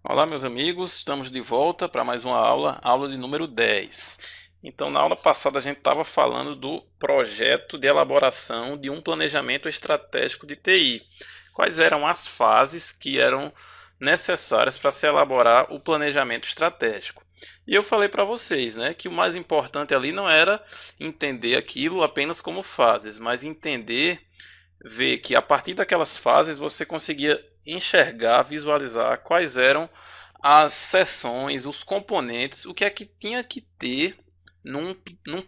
Olá, meus amigos, estamos de volta para mais uma aula de número 10. Então, na aula passada a gente estava falando do projeto de elaboração de um planejamento estratégico de TI. Quais eram as fases que eram necessárias para se elaborar o planejamento estratégico? E eu falei para vocês, né, que o mais importante ali não era entender aquilo apenas como fases, mas entender, ver que a partir daquelas fases você conseguia enxergar, visualizar quais eram as seções, os componentes, o que é que tinha que ter num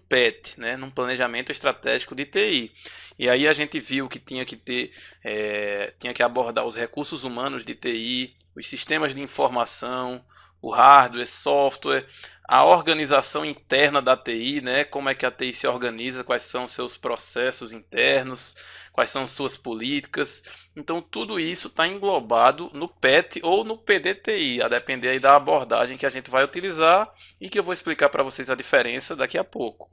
PET, né, num planejamento estratégico de TI. E aí a gente viu que tinha que ter, tinha que abordar os recursos humanos de TI, os sistemas de informação, o hardware, software, a organização interna da TI, né, como é que a TI se organiza, quais são os seus processos internos, quais são suas políticas. Então tudo isso está englobado no PET ou no PDTI, a depender aí da abordagem que a gente vai utilizar e que eu vou explicar para vocês a diferença daqui a pouco.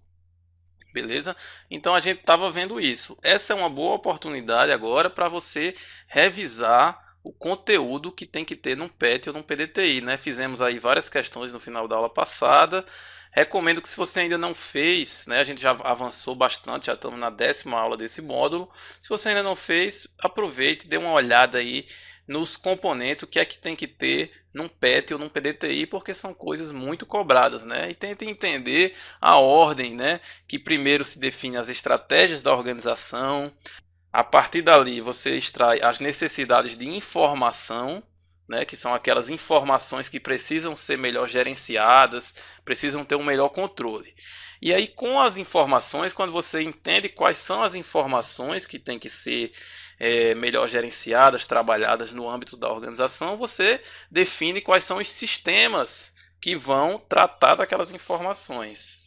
Beleza? Então a gente estava vendo isso. Essa é uma boa oportunidade agora para você revisar o conteúdo que tem que ter num PET ou num PDTI, né? Fizemos aí várias questões no final da aula passada. Recomendo que, se você ainda não fez, né, a gente já avançou bastante, já estamos na 10ª aula desse módulo. Se você ainda não fez, aproveite, dê uma olhada aí nos componentes, o que é que tem que ter num PET ou num PDTI, porque são coisas muito cobradas, né? E tente entender a ordem, né? Que primeiro se define as estratégias da organização. A partir dali você extrai as necessidades de informação, né, que são aquelas informações que precisam ser melhor gerenciadas, precisam ter um melhor controle. E aí, com as informações, quando você entende quais são as informações que têm que ser melhor gerenciadas, trabalhadas no âmbito da organização, você define quais são os sistemas que vão tratar daquelas informações.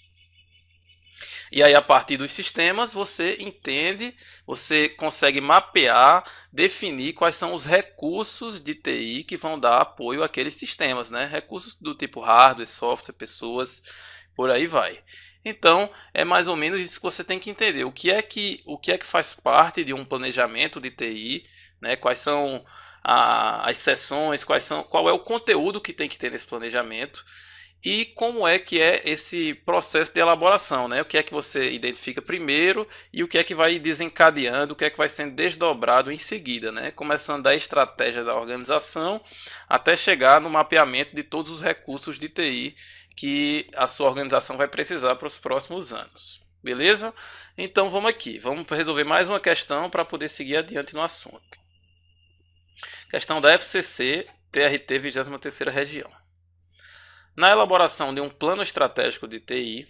E aí, a partir dos sistemas, você entende, você consegue mapear, definir quais são os recursos de TI que vão dar apoio àqueles sistemas, né? Recursos do tipo hardware, software, pessoas, por aí vai. Então, é mais ou menos isso que você tem que entender. O que é que faz parte de um planejamento de TI, né? Quais são as seções, qual é o conteúdo que tem que ter nesse planejamento e como é que é esse processo de elaboração, né? O que é que você identifica primeiro e o que é que vai desencadeando, o que é que vai sendo desdobrado em seguida, né? Começando da estratégia da organização até chegar no mapeamento de todos os recursos de TI que a sua organização vai precisar para os próximos anos. Beleza? Então vamos aqui, vamos resolver mais uma questão para poder seguir adiante no assunto. Questão da FCC, TRT 23ª Região. Na elaboração de um plano estratégico de TI,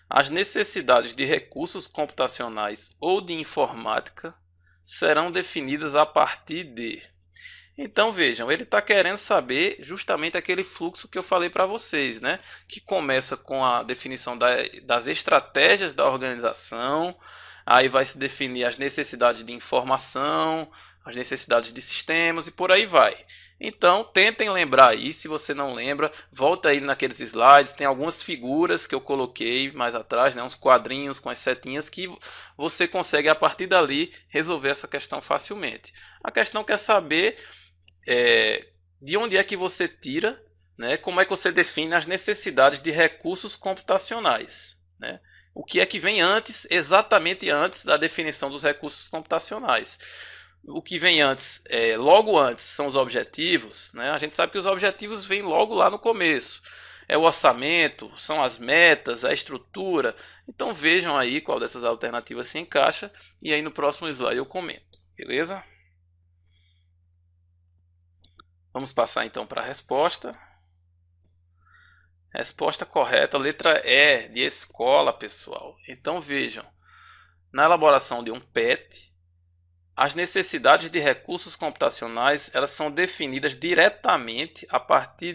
as necessidades de recursos computacionais ou de informática serão definidas a partir de... Então vejam, ele está querendo saber justamente aquele fluxo que eu falei para vocês, né? Que começa com a definição das estratégias da organização, aí vai se definir as necessidades de informação, as necessidades de sistemas e por aí vai. Então, tentem lembrar aí, se você não lembra, volta aí naqueles slides, tem algumas figuras que eu coloquei mais atrás, né, uns quadrinhos com as setinhas que você consegue a partir dali resolver essa questão facilmente. A questão quer saber de onde é que você tira, né, como é que você define as necessidades de recursos computacionais, né? O que é que vem antes, exatamente antes da definição dos recursos computacionais. O que vem antes, logo antes, são os objetivos, né? A gente sabe que os objetivos vêm logo lá no começo. É o orçamento, são as metas, a estrutura. Então vejam aí qual dessas alternativas se encaixa e aí no próximo slide eu comento, beleza? Vamos passar então para a resposta. Resposta correta, letra E de escola, pessoal. Então vejam, na elaboração de um PET, as necessidades de recursos computacionais elas são definidas diretamente a partir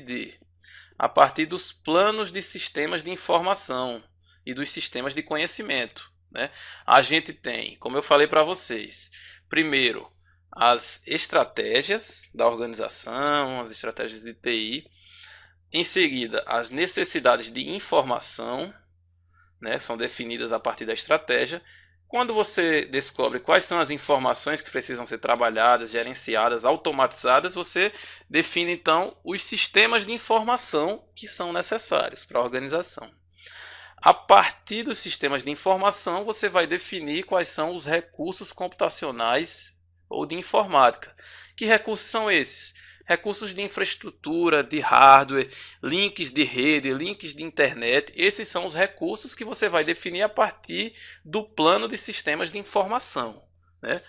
dos planos de sistemas de informação e dos sistemas de conhecimento, né? A gente tem, como eu falei para vocês, primeiro as estratégias da organização, as estratégias de TI, em seguida as necessidades de informação, né, são definidas a partir da estratégia. Quando você descobre quais são as informações que precisam ser trabalhadas, gerenciadas, automatizadas, você define então os sistemas de informação que são necessários para a organização. A partir dos sistemas de informação, você vai definir quais são os recursos computacionais ou de informática. Que recursos são esses? Recursos de infraestrutura, de hardware, links de rede, links de internet. Esses são os recursos que você vai definir a partir do plano de sistemas de informação, né?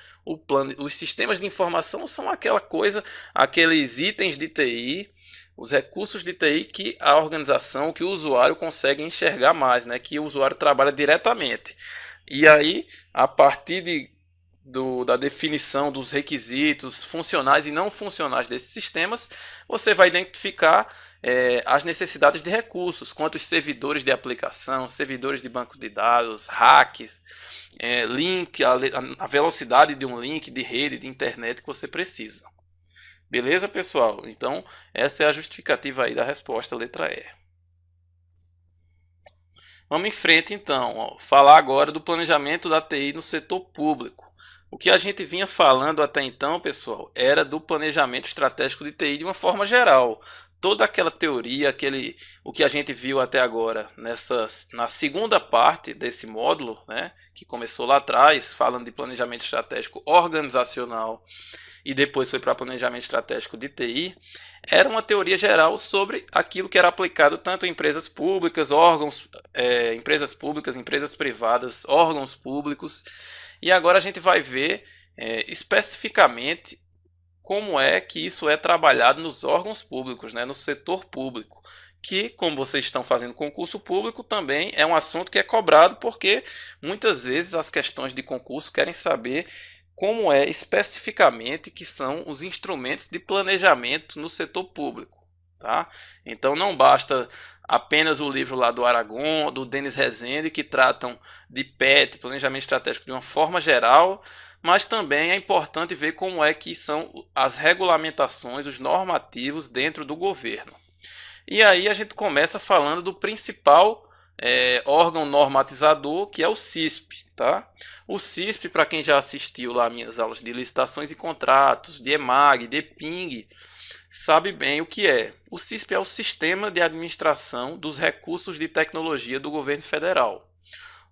Os sistemas de informação são aquela coisa, aqueles itens de TI, os recursos de TI que a organização, que o usuário consegue enxergar mais, né? Que o usuário trabalha diretamente. E aí, a partir da definição dos requisitos funcionais e não funcionais desses sistemas, você vai identificar as necessidades de recursos, quantos servidores de aplicação, servidores de banco de dados, hacks, link, a velocidade de um link de rede, de internet que você precisa. Beleza, pessoal? Então, essa é a justificativa aí da resposta, letra E. Vamos em frente, então. Falar agora do planejamento da TI no setor público. O que a gente vinha falando até então, pessoal, era do planejamento estratégico de TI de uma forma geral. Toda aquela teoria, o que a gente viu até agora na segunda parte desse módulo, né, que começou lá atrás, falando de planejamento estratégico organizacional e depois foi para planejamento estratégico de TI, era uma teoria geral sobre aquilo que era aplicado tanto em empresas públicas, empresas privadas, órgãos públicos. E agora a gente vai ver especificamente como é que isso é trabalhado nos órgãos públicos, né, no setor público. Que, como vocês estão fazendo concurso público, também é um assunto que é cobrado, porque muitas vezes as questões de concurso querem saber como é especificamente que são os instrumentos de planejamento no setor público, tá? Então não basta apenas o livro lá do Aragon, do Denis Rezende, que tratam de PET, planejamento estratégico de uma forma geral, mas também é importante ver como é que são as regulamentações, os normativos dentro do governo. E aí a gente começa falando do principal órgão normatizador, que é o CISP, tá? O CISP, para quem já assistiu lá minhas aulas de licitações e contratos, de EMAG, de EPING, sabe bem o que é. O CISP é o Sistema de Administração dos Recursos de Tecnologia do Governo Federal.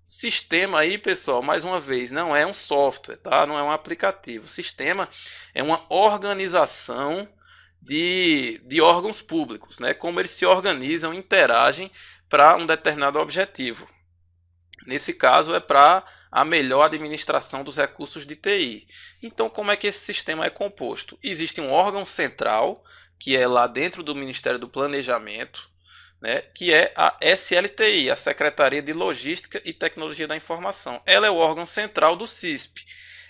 Sistema aí, pessoal, mais uma vez, não é um software, tá? Não é um aplicativo. O sistema é uma organização de órgãos públicos, né? Como eles se organizam, interagem para um determinado objetivo. Nesse caso é para a melhor administração dos recursos de TI. Então, como é que esse sistema é composto? Existe um órgão central, que é lá dentro do Ministério do Planejamento, né, que é a SLTI, a Secretaria de Logística e Tecnologia da Informação. Ela é o órgão central do CISP.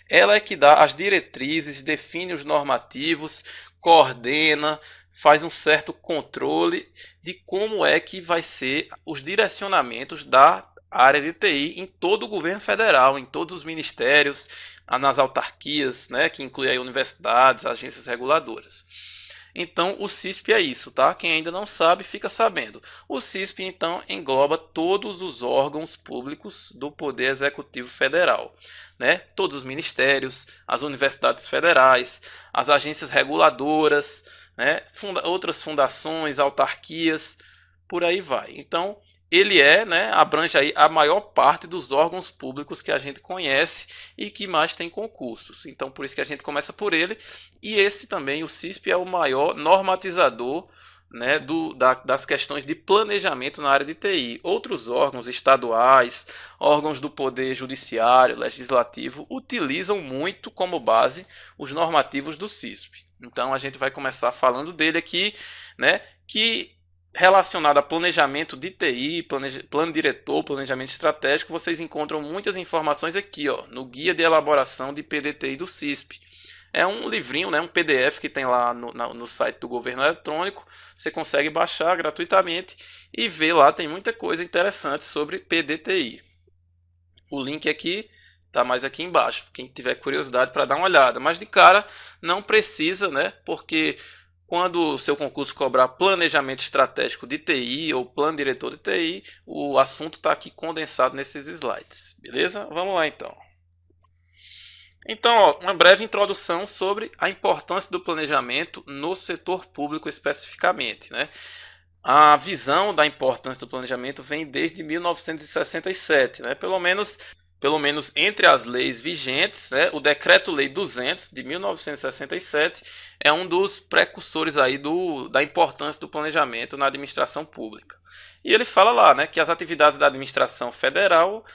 Ela é que dá as diretrizes, define os normativos, coordena, faz um certo controle de como é que vai ser os direcionamentos da área de TI em todo o governo federal, em todos os ministérios, nas autarquias, né, que inclui aí universidades, agências reguladoras. Então, o CISP é isso, tá? Quem ainda não sabe, fica sabendo. O CISP, então, engloba todos os órgãos públicos do Poder Executivo Federal, né? Todos os ministérios, as universidades federais, as agências reguladoras, né? Outras fundações, autarquias, por aí vai. Então, ele né, abrange aí a maior parte dos órgãos públicos que a gente conhece e que mais tem concursos. Então, por isso que a gente começa por ele. E esse também, o CISP, é o maior normatizador, né, das questões de planejamento na área de TI. Outros órgãos estaduais, órgãos do Poder Judiciário, Legislativo, utilizam muito como base os normativos do CISP. Então, a gente vai começar falando dele aqui, né, que relacionado a planejamento de TI, plano diretor, planejamento estratégico, vocês encontram muitas informações aqui, ó, no Guia de Elaboração de PDTI do CISP. É um livrinho, né, um PDF que tem lá no site do Governo Eletrônico. Você consegue baixar gratuitamente e ver lá, tem muita coisa interessante sobre PDTI. o link aqui está mais aqui embaixo, quem tiver curiosidade para dar uma olhada. Mas de cara não precisa, né? Porque quando o seu concurso cobrar planejamento estratégico de TI ou plano diretor de TI, o assunto está aqui condensado nesses slides, beleza? Vamos lá então. Então, ó, uma breve introdução sobre a importância do planejamento no setor público especificamente, né? A visão da importância do planejamento vem desde 1967, né? Pelo menos entre as leis vigentes, né? O Decreto-Lei 200 de 1967 é um dos precursores aí da importância do planejamento na administração pública. E ele fala lá, né, que as atividades da administração federal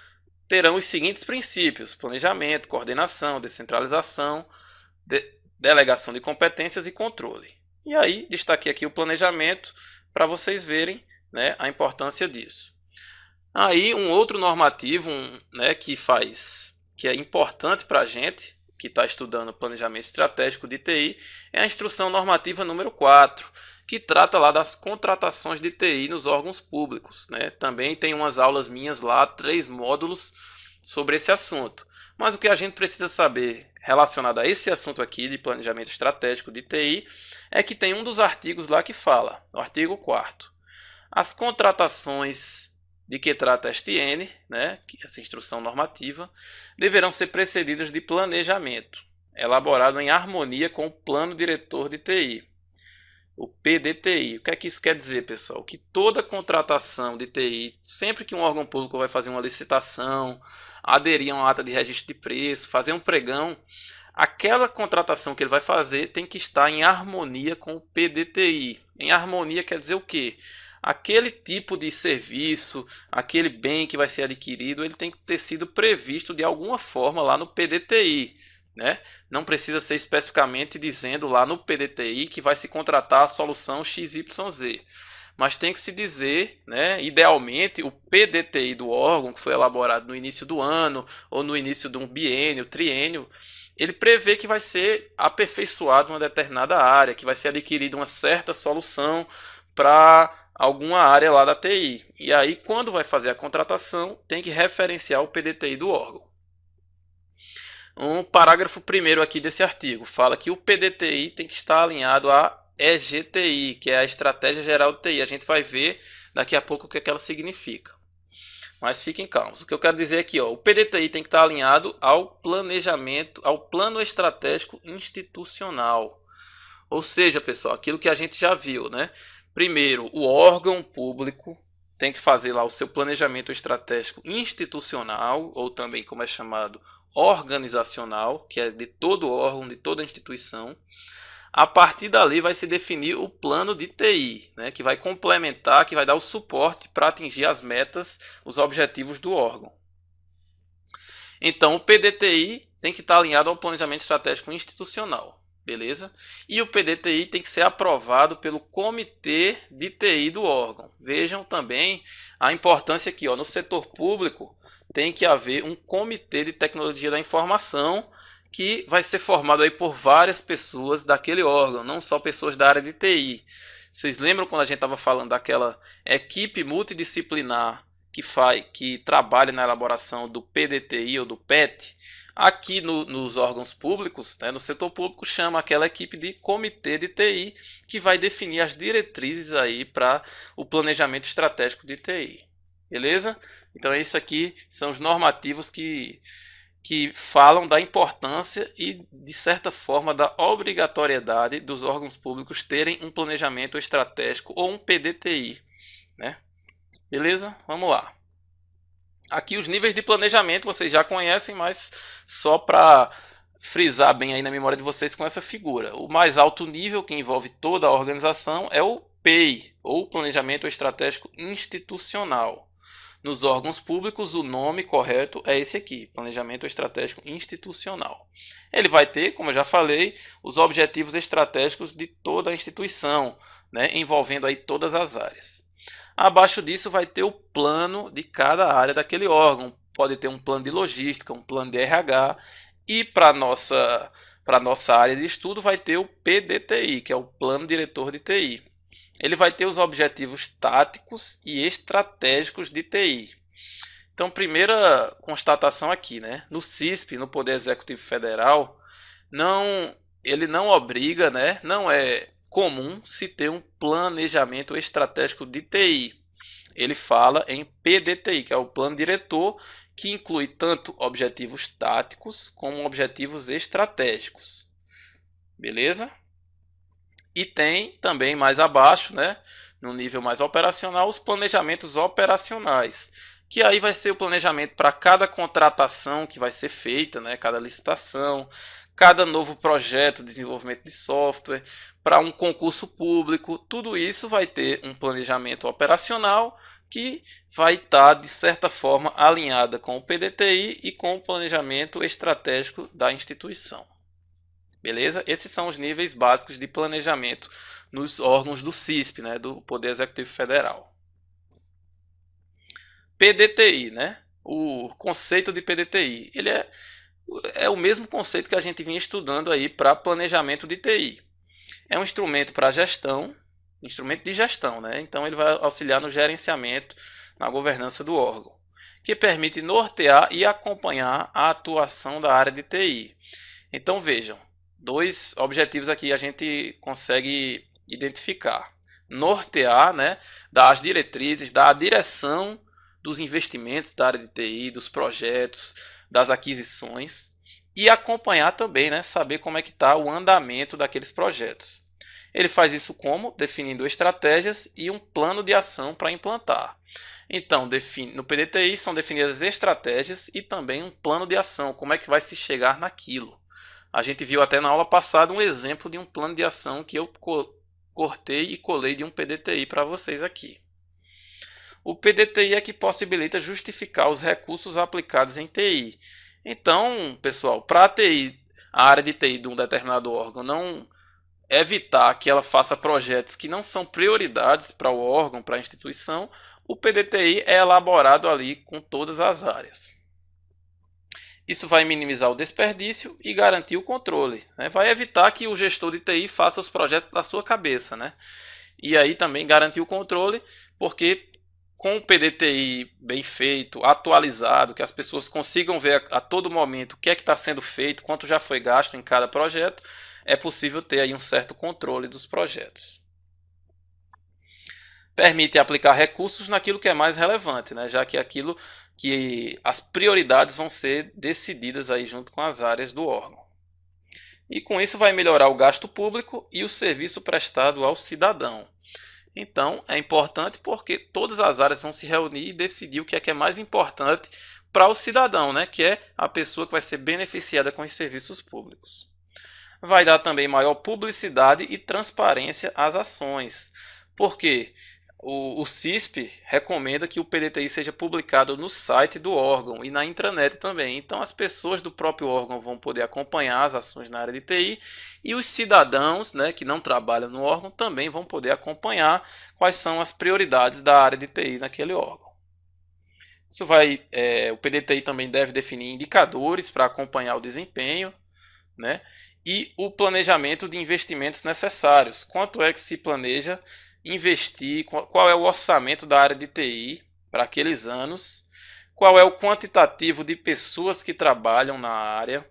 terão os seguintes princípios: planejamento, coordenação, descentralização, delegação de competências e controle. E aí destaquei aqui o planejamento para vocês verem, né, a importância disso. Aí um outro normativo, né, que é importante para a gente que está estudando planejamento estratégico de TI, é a Instrução Normativa número 4, que trata lá das contratações de TI nos órgãos públicos, né? Também tem umas aulas minhas lá, 3 módulos sobre esse assunto. Mas o que a gente precisa saber relacionado a esse assunto aqui de planejamento estratégico de TI é que tem um dos artigos lá que fala, o artigo 4º, as contratações de que trata a STN, né, essa instrução normativa, deverão ser precedidas de planejamento, elaborado em harmonia com o Plano Diretor de TI, o PDTI. O que é que isso quer dizer, pessoal? Que toda contratação de TI, sempre que um órgão público vai fazer uma licitação, aderir a uma ata de registro de preço, fazer um pregão, aquela contratação que ele vai fazer tem que estar em harmonia com o PDTI. Em harmonia quer dizer o quê? Aquele tipo de serviço, aquele bem que vai ser adquirido, ele tem que ter sido previsto de alguma forma lá no PDTI, né? Não precisa ser especificamente dizendo lá no PDTI que vai se contratar a solução XYZ, mas tem que se dizer, né, idealmente, o PDTI do órgão que foi elaborado no início do ano ou no início de um biênio, triênio, ele prevê que vai ser aperfeiçoado uma determinada área, que vai ser adquirida uma certa solução para alguma área lá da TI. E aí, quando vai fazer a contratação, tem que referenciar o PDTI do órgão. Um parágrafo primeiro aqui desse artigo fala que o PDTI tem que estar alinhado à EGTI, que é a Estratégia Geral de TI. A gente vai ver daqui a pouco o que ela significa. Mas fiquem calmos. O que eu quero dizer aqui, ó, o PDTI tem que estar alinhado ao planejamento, ao plano estratégico institucional. Ou seja, pessoal, aquilo que a gente já viu, né? Primeiro, o órgão público tem que fazer lá o seu planejamento estratégico institucional, ou também como é chamado, organizacional, que é de todo órgão, de toda instituição. A partir dali vai se definir o plano de TI, né, que vai complementar, que vai dar o suporte para atingir as metas, os objetivos do órgão. Então, o PDTI tem que estar alinhado ao planejamento estratégico institucional. Beleza? E o PDTI tem que ser aprovado pelo comitê de TI do órgão. Vejam também a importância aqui, ó, no setor público tem que haver um comitê de tecnologia da informação que vai ser formado aí por várias pessoas daquele órgão, não só pessoas da área de TI. Vocês lembram quando a gente estava falando daquela equipe multidisciplinar que trabalha na elaboração do PDTI ou do PET? Aqui nos órgãos públicos, né, no setor público, chama aquela equipe de comitê de TI, que vai definir as diretrizes aí para o planejamento estratégico de TI. Beleza? Então, isso aqui são os normativos que falam da importância e, de certa forma, da obrigatoriedade dos órgãos públicos terem um planejamento estratégico ou um PDTI, né? Beleza? Vamos lá. Aqui os níveis de planejamento vocês já conhecem, mas só para frisar bem aí na memória de vocês com essa figura. O mais alto nível, que envolve toda a organização, é o PEI, ou Planejamento Estratégico Institucional. Nos órgãos públicos, o nome correto é esse aqui, Planejamento Estratégico Institucional. Ele vai ter, como eu já falei, os objetivos estratégicos de toda a instituição, né, envolvendo aí todas as áreas. Abaixo disso vai ter o plano de cada área daquele órgão. Pode ter um plano de logística, um plano de RH. E para a nossa área de estudo vai ter o PDTI, que é o Plano Diretor de TI. Ele vai ter os objetivos táticos e estratégicos de TI. Então, primeira constatação aqui, né? No CISP, no Poder Executivo Federal, não, ele não obriga, né? Não é comum se ter um planejamento estratégico de TI. Ele fala em PDTI, que é o plano diretor, que inclui tanto objetivos táticos como objetivos estratégicos. Beleza? E tem também mais abaixo, né, no nível mais operacional, os planejamentos operacionais, que aí vai ser o planejamento para cada contratação que vai ser feita, né, cada licitação, cada novo projeto de desenvolvimento de software, para um concurso público, tudo isso vai ter um planejamento operacional que vai estar, de certa forma, alinhada com o PDTI e com o planejamento estratégico da instituição. Beleza? Esses são os níveis básicos de planejamento nos órgãos do CISP, né, do Poder Executivo Federal. PDTI, né? O conceito de PDTI, ele é o mesmo conceito que a gente vinha estudando aí para planejamento de TI. É um instrumento para gestão, instrumento de gestão, né? Então ele vai auxiliar no gerenciamento, na governança do órgão, que permite nortear e acompanhar a atuação da área de TI. Então vejam, dois objetivos aqui a gente consegue identificar: nortear, né, dar as diretrizes, dar a direção dos investimentos da área de TI, dos projetos, das aquisições, e acompanhar também, né, saber como é que está o andamento daqueles projetos. Ele faz isso como? Definindo estratégias e um plano de ação para implantar. Então, no PDTI são definidas estratégias e também um plano de ação, como é que vai se chegar naquilo. A gente viu até na aula passada um exemplo de um plano de ação que eu cortei e colei de um PDTI para vocês aqui. O PDTI é que possibilita justificar os recursos aplicados em TI. Então, pessoal, para a área de TI de um determinado órgão não evitar que ela faça projetos que não são prioridades para o órgão, para a instituição, o PDTI é elaborado ali com todas as áreas. Isso vai minimizar o desperdício e garantir o controle, né? Vai evitar que o gestor de TI faça os projetos da sua cabeça, né? E aí também garantir o controle, porque com o PDTI bem feito, atualizado, que as pessoas consigam ver a todo momento o que é que está sendo feito, quanto já foi gasto em cada projeto, é possível ter aí um certo controle dos projetos. Permite aplicar recursos naquilo que é mais relevante, né? Já que é aquilo que as prioridades vão ser decididas aí junto com as áreas do órgão. E com isso vai melhorar o gasto público e o serviço prestado ao cidadão. Então é importante porque todas as áreas vão se reunir e decidir o que é mais importante para o cidadão, né? Que é a pessoa que vai ser beneficiada com os serviços públicos. Vai dar também maior publicidade e transparência às ações, porque o CISP recomenda que o PDTI seja publicado no site do órgão e na intranet também. Então as pessoas do próprio órgão vão poder acompanhar as ações na área de TI e os cidadãos, né, que não trabalham no órgão também vão poder acompanhar quais são as prioridades da área de TI naquele órgão. O PDTI também deve definir indicadores para acompanhar o desempenho, né, e o planejamento de investimentos necessários. Quanto é que se planeja investir, qual é o orçamento da área de TI para aqueles anos, qual é o quantitativo de pessoas que trabalham na área,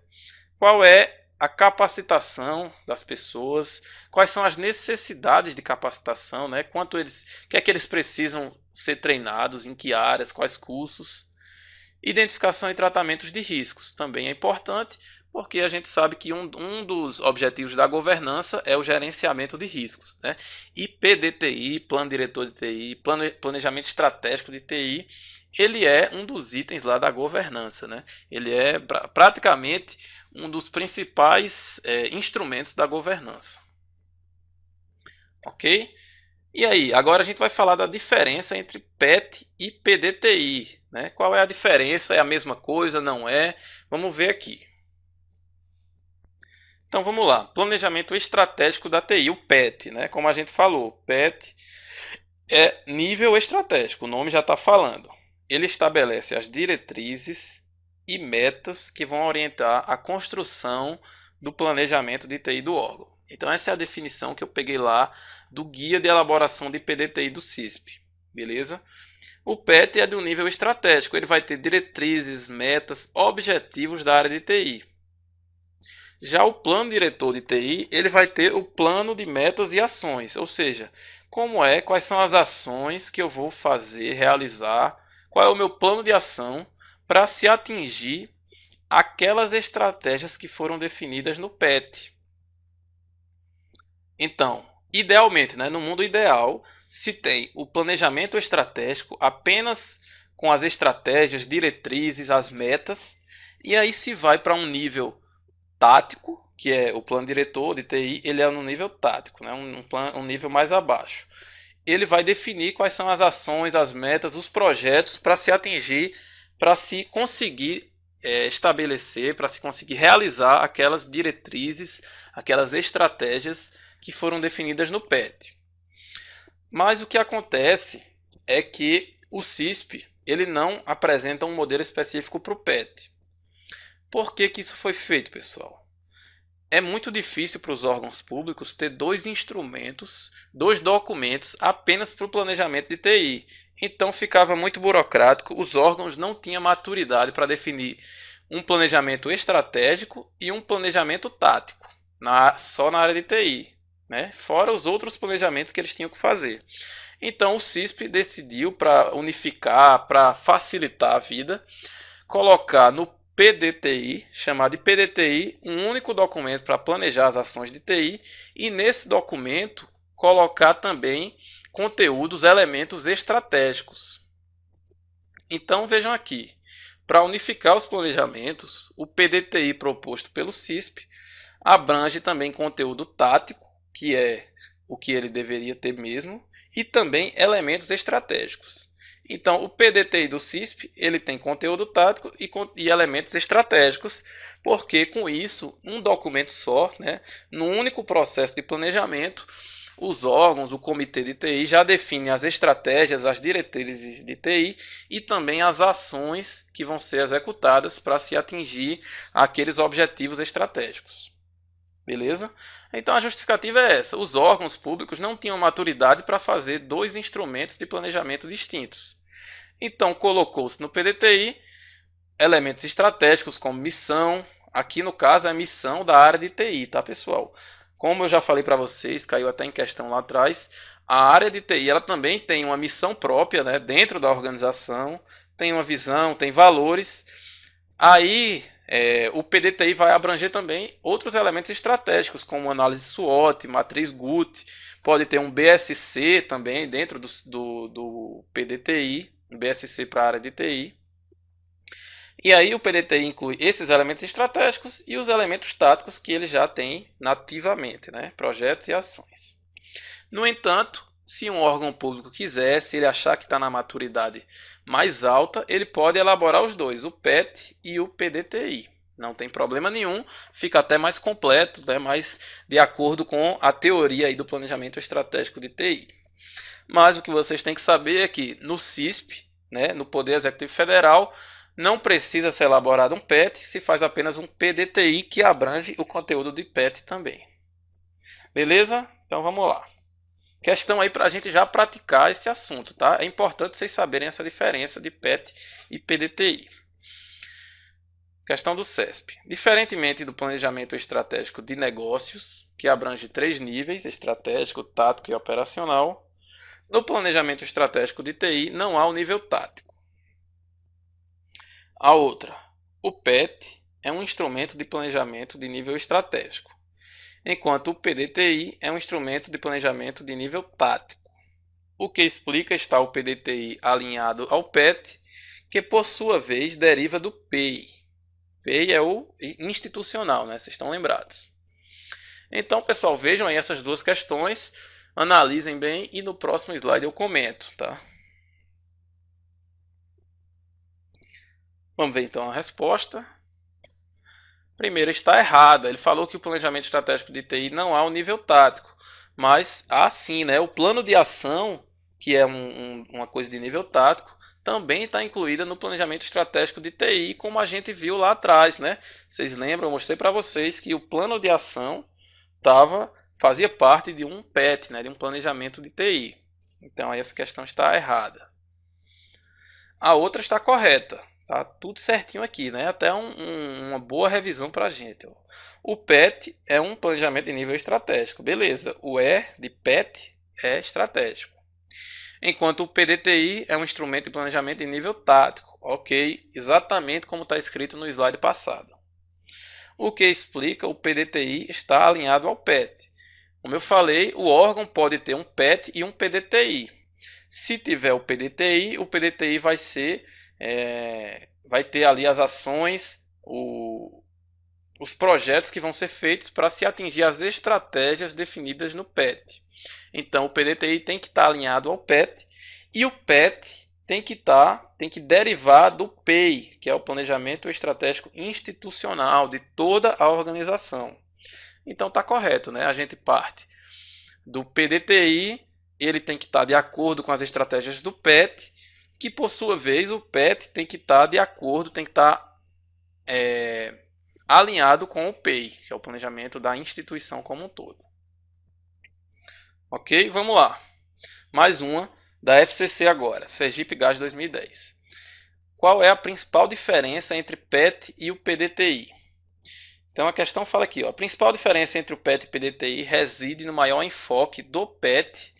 qual é a capacitação das pessoas, quais são as necessidades de capacitação, né? O que é que eles precisam ser treinados, em que áreas, quais cursos. Identificação e tratamentos de riscos também é importante, porque a gente sabe que um dos objetivos da governança é o gerenciamento de riscos, né? E PDTI, Plano Diretor de TI, Planejamento Estratégico de TI, ele é um dos itens lá da governança, né? Ele é praticamente um dos principais instrumentos da governança. Ok? E aí, agora a gente vai falar da diferença entre PET e PDTI, né? Qual é a diferença? É a mesma coisa? Não é? Vamos ver aqui. Então vamos lá. Planejamento estratégico da TI, o PET, né? Como a gente falou, PET é nível estratégico, o nome já está falando. Ele estabelece as diretrizes e metas que vão orientar a construção do planejamento de TI do órgão. Então essa é a definição que eu peguei lá do Guia de Elaboração de PDTI do CISP, beleza? O PET é do nível estratégico, ele vai ter diretrizes, metas, objetivos da área de TI. Já o plano diretor de TI, ele vai ter o plano de metas e ações, ou seja, quais são as ações que eu vou fazer, realizar, qual é o meu plano de ação para se atingir aquelas estratégias que foram definidas no PET. Então, idealmente, né, no mundo ideal, se tem o planejamento estratégico apenas com as estratégias, diretrizes, as metas, e aí se vai para um nível tático, que é o plano diretor de TI, ele é no nível tático, né, um nível mais abaixo. Ele vai definir quais são as ações, as metas, os projetos para se atingir, para se conseguir estabelecer, para se conseguir realizar aquelas diretrizes, aquelas estratégias que foram definidas no PET. Mas o que acontece é que o CISP ele não apresenta um modelo específico para o PET. Por que isso foi feito, pessoal? É muito difícil para os órgãos públicos ter dois instrumentos, dois documentos apenas para o planejamento de TI. Então ficava muito burocrático, os órgãos não tinham maturidade para definir um planejamento estratégico e um planejamento tático, só na área de TI, né? Fora os outros planejamentos que eles tinham que fazer. Então o CISP decidiu, para unificar, para facilitar a vida, colocar no PDTI, chamado de PDTI, um único documento para planejar as ações de TI, e nesse documento colocar também conteúdos, elementos estratégicos. Então vejam aqui, para unificar os planejamentos, o PDTI proposto pelo CISP abrange também conteúdo tático, que é o que ele deveria ter mesmo, e também elementos estratégicos. Então, o PDTI do CISP ele tem conteúdo tático e elementos estratégicos, porque com isso, um documento só, né, no único processo de planejamento, os órgãos, o comitê de TI já define as estratégias, as diretrizes de TI e também as ações que vão ser executadas para se atingir aqueles objetivos estratégicos. Beleza? Então a justificativa é essa: os órgãos públicos não tinham maturidade para fazer dois instrumentos de planejamento distintos. Então colocou-se no PDTI elementos estratégicos como missão, aqui no caso é a missão da área de TI, tá, pessoal? Como eu já falei para vocês, caiu até em questão lá atrás, a área de TI ela também tem uma missão própria, né, dentro da organização, tem uma visão, tem valores. Aí o PDTI vai abranger também outros elementos estratégicos, como análise SWOT, matriz GUT, pode ter um BSC também dentro do PDTI, um BSC para a área de TI. E aí o PDTI inclui esses elementos estratégicos e os elementos táticos que ele já tem nativamente, né? Projetos e ações. No entanto, se um órgão público quiser, se ele achar que está na maturidade mais alta, ele pode elaborar os dois, o PET e o PDTI. Não tem problema nenhum, fica até mais completo, né? Mais de acordo com a teoria aí do planejamento estratégico de TI. Mas o que vocês têm que saber é que no CISP, né, no Poder Executivo Federal, não precisa ser elaborado um PET, se faz apenas um PDTI que abrange o conteúdo de PET também. Beleza? Então vamos lá. Questão aí para a gente já praticar esse assunto, tá? É importante vocês saberem essa diferença de PET e PDTI. Questão do CESP. Diferentemente do planejamento estratégico de negócios, que abrange 3 níveis, estratégico, tático e operacional, no planejamento estratégico de TI não há o nível tático. A outra, o PET é um instrumento de planejamento de nível estratégico, enquanto o PDTI é um instrumento de planejamento de nível tático. O que explica está o PDTI alinhado ao PET, que por sua vez deriva do PEI. PEI é o institucional, né? Vocês estão lembrados. Então, pessoal, vejam aí essas duas questões, analisem bem e no próximo slide eu comento, tá? Vamos ver então a resposta. Primeiro, está errada. Ele falou que o planejamento estratégico de TI não há o nível tático, mas há sim, né? O plano de ação, que é uma coisa de nível tático, também está incluída no planejamento estratégico de TI, como a gente viu lá atrás, né? Vocês lembram? Eu mostrei para vocês que o plano de ação fazia parte de um PET, né? De um planejamento de TI. Então, aí essa questão está errada. a outra está correta. Tá tudo certinho aqui, né? Até uma boa revisão para a gente. Ó. O PET é um planejamento de nível estratégico. Beleza, o E de PET é estratégico. Enquanto o PDTI é um instrumento de planejamento de nível tático. Ok, exatamente como está escrito no slide passado. O que explica o PDTI está alinhado ao PET. Como eu falei, o órgão pode ter um PET e um PDTI. Se tiver o PDTI vai ter ali as ações, os projetos que vão ser feitos para se atingir as estratégias definidas no PET. Então, o PDTI tem que estar alinhado ao PET e o PET tem que derivar do PEI, que é o Planejamento Estratégico Institucional de toda a organização. Então, está correto, né? A gente parte do PDTI, ele tem que estar de acordo com as estratégias do PET, que por sua vez o PET tem que estar de acordo, tem que estar alinhado com o PEI, que é o planejamento da instituição como um todo. Ok? Vamos lá. Mais uma da FCC agora, Sergipe Gás 2010. Qual é a principal diferença entre PET e o PDTI? Então a questão fala aqui, ó, a principal diferença entre o PET e o PDTI reside no maior enfoque do PET.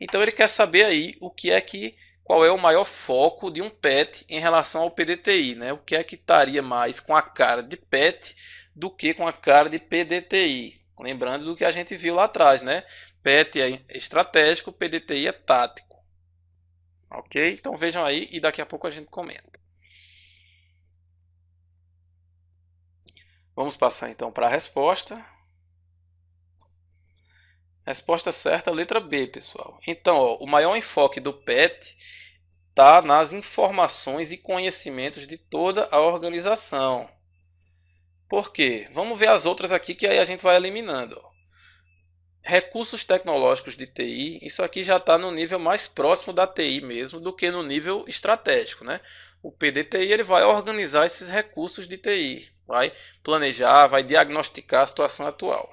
Então ele quer saber aí qual é o maior foco de um PET em relação ao PDTI, né? O que é que estaria mais com a cara de PET do que com a cara de PDTI. Lembrando do que a gente viu lá atrás, né? PET é estratégico, PDTI é tático. Ok? Então vejam aí e daqui a pouco a gente comenta. Vamos passar então para a resposta. Resposta certa, letra B, pessoal. Então, ó, o maior enfoque do PET está nas informações e conhecimentos de toda a organização. Por quê? Vamos ver as outras aqui que aí a gente vai eliminando. Ó. Recursos tecnológicos de TI, isso aqui já está no nível mais próximo da TI mesmo do que no nível estratégico, né? O PDTI ele vai organizar esses recursos de TI, vai planejar, vai diagnosticar a situação atual.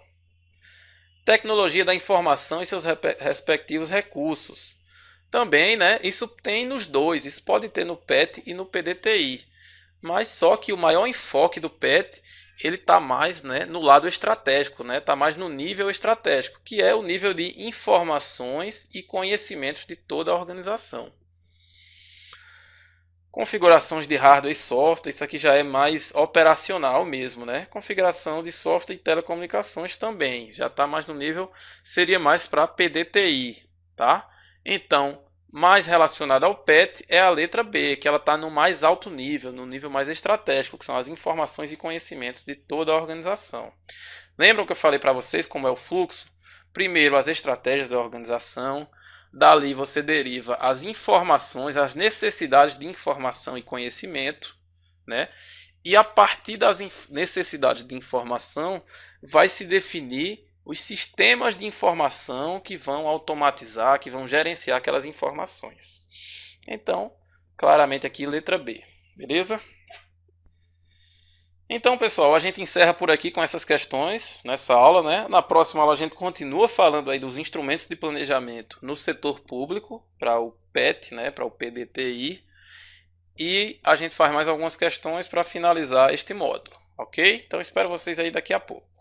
Tecnologia da informação e seus respectivos recursos. Também, né? Isso tem nos dois, isso pode ter no PET e no PDTI. Mas só que o maior enfoque do PET ele está mais, né, no lado estratégico, né? Está mais no nível estratégico, que é o nível de informações e conhecimentos de toda a organização. Configurações de hardware e software, isso aqui já é mais operacional mesmo, né? Configuração de software e telecomunicações também, já está mais no nível, seria mais para PDTI, tá? Então, mais relacionada ao PET é a letra B, que ela está no mais alto nível, no nível mais estratégico, que são as informações e conhecimentos de toda a organização. Lembram que eu falei para vocês como é o fluxo? Primeiro, as estratégias da organização. Dali você deriva as informações, as necessidades de informação e conhecimento, né? E a partir das necessidades de informação vai se definir os sistemas de informação que vão automatizar, que vão gerenciar aquelas informações. Então, claramente aqui letra B, beleza? Então, pessoal, a gente encerra por aqui com essas questões nessa aula, né? Na próxima aula a gente continua falando aí dos instrumentos de planejamento no setor público, para o PET, né, para o PDTI, e a gente faz mais algumas questões para finalizar este módulo, ok? Então espero vocês aí daqui a pouco.